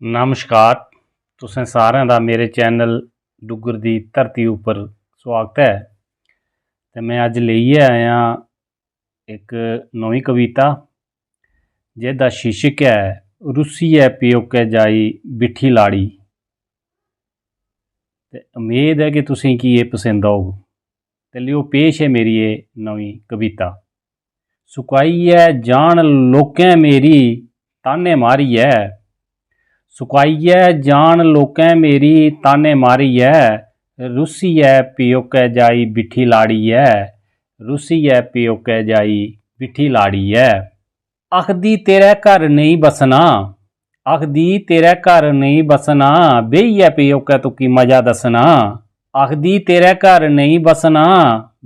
नमस्कार। तुसें सारें दा मेरे चैनल डुग्गर दी धरती उप्पर स्वागत है। ते मैं अज लेइयै आया एक नवीं कविता जेह्दा शीर्षक है रुस्सियै प्योकै जाई बिट्ठी लाड़ी। ते उम्मीद है कि तुसें गी एह् पसंद औग। ते लियो पेश है मेरी ये नवीं कविता। सुकाइयै जान लोकें मेरी ताने मारियै, सुकाइयै जान लोकें मेरी ताने मारियै, रुस्सियै प्योकै जाई बिट्ठी लाड़ियै, रुस्सियै प्योकै जाई बिट्ठी लाड़ियै। आखदी तेरे घर नहीं बसना, आखदी तेरे घर नहीं बसना, बेहियै प्योकै तुकी मजा दस्सना। आखदी तेरे घर नहीं बसना,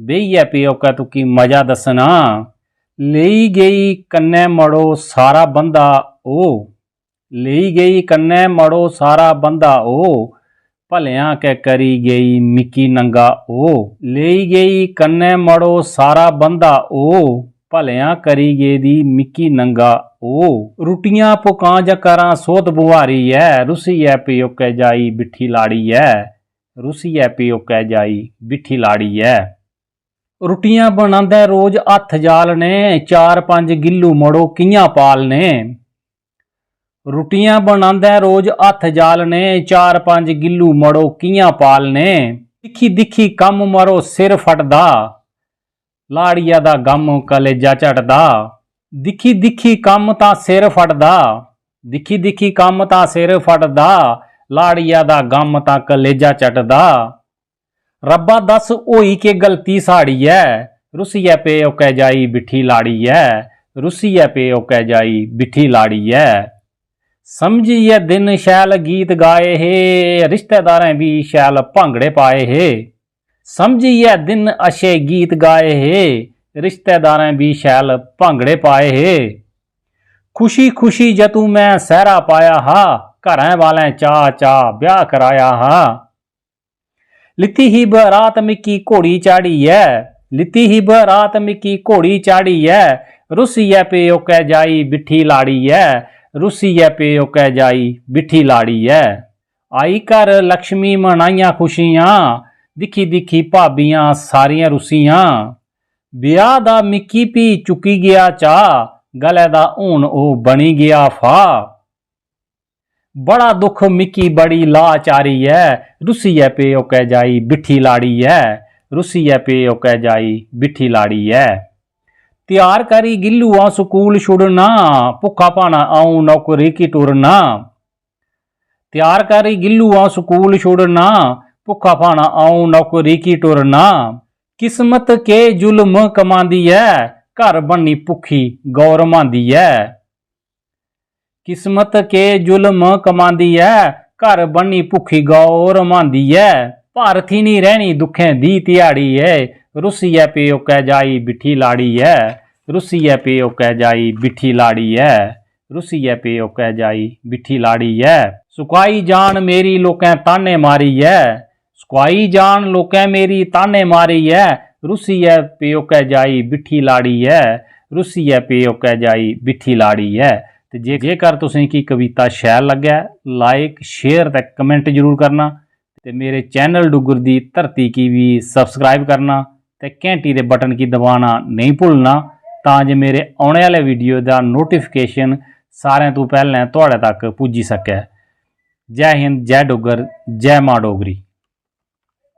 बेहियै प्योकै तुकी मजा दस्सना। लेई गेई कन्नै मड़ो सारा बंदा ओ, लेई गेई कन्नै मड़ो सारा बंदा ओ, भलेआं कै करी गेई मिकी नंगा ओ। लेई गेई कन्नै मड़ो सारा बंदा ओ, भलेआं करी गेदी मिकी नंगा ओ। रुट्टियां पकां जां करां सोत बुहारियै, रुस्सियै प्योकै जाई बिट्ठी लाड़ियै, रुस्सियै प्योकै जाई बिट्ठी लाड़ियै। रुट्टियां बनांदे रोज हत्थ जालने, 4-5 गिल्लू मड़ो कि'यां पालने। रुट्टियां बनांदे रोज हत्थ जालने, 4-5 गिल्लू मड़ो कि'यां पालने। दिक्खी दिक्खी कम्म मरो सिर फटदा, लाड़िया दा गम कलेजा झटदा। दिक्खी दिक्खी कम्म तां सिर फटदा, दिक्खी दिक्खी कम्म तां सिर फटदा, लाड़िया दा गम तां कलेजा झटदा। रब्बा दस होई के गलती साड़ी ऐ, रुस्सियै प्योकै जाई बिट्ठी लाड़ियै, रुस्सियै प्योकै जाई बिट्ठी लाड़ियै। समझियै दिन शैल गीत गाए हे, रिश्तेदारें भी शैल भांगड़े पाए हे। समझियै दिन अच्छे गीत गाए हे, रिश्तेदारें भी शैल भांगड़े पाए हे। खुशी खुशी जदूं मैं सैह्रा पाया हा, घरें वालें चा चा ब्याह कराया हा। लित्ती ही बरात मिकी घोड़ी चाड़ियै, लित्ती ही बरात मिकी घोड़ी चाड़ियै, रुस्सियै प्योकै जाई बिट्ठी लाड़ियै, रुस्सियै प्योकै जाई बिट्ठी लाड़ियै। आई घर लक्ष्मी मनाइयां खुशियां, दिक्खी दिक्खी भाबियां सारियां रुस्सियां। ब्याह दा मिकी भी चुक्की गेआ चा, गले दा हून ओह् बनी गेआ फाह्। बड़ा दुख मिकी बड़ी लाचारी ऐ, रुस्सियै प्योकै जाई बिट्ठी लाड़ियै, रुस्सियै प्योकै जाई बिट्ठी लाड़ियै। त्यार करी गिल्लू आऊं स्कूल छुड़ना, भुक्खा भाना आऊं नौकरी की टुरना। त्यार करी गिल्लू आऊं स्कूल छुड़ना, भुक्खा भाना आऊं नौकरी की टुरना। किस्मत के जुल्म कमांदी ऐ, घर बन्नी भुक्खी गौ रमांदी ऐ। किस्मत के जुल्म कमांदी ऐ, घर बन्नी भुक्खी गौ रमांदी ऐ। भारथी नी रहनी दुखें दी ध्याड़ी ऐ, रुस्सियै प्योकै जाई बिट्ठी लाड़ियै, रुस्सियै प्योकै जाई बिट्ठी लाड़ियै, रुस्सियै प्योकै जाई बिट्ठी लाड़ियै। सुकाई जान मेरी लोकें ताने मारियै, सुकाई जान लोकें मेरी ताने मारियै, रुस्सियै प्योकै जाई बिट्ठी लाड़ियै, रुस्सियै प्योकै जाई बिट्ठी लाड़ियै। ते जेकर तुसें की कविता शैल लग्गै, लाइक शेयर ते कमेंट जरूर करना। ते मेरे चैनल डुग्गर दी धरती की भी सब्सक्राइब करना ते घैंटी दे बटन की दबाना नहीं भुल्लना, तां जे मेरे औने आह्ले वीडियो दा नोटिफिकेशन सारें तो पैह्लें तुहाड़े तक पुज्जी सकै। जय हिंद, जय डुग्गर, जय मां डोगरी।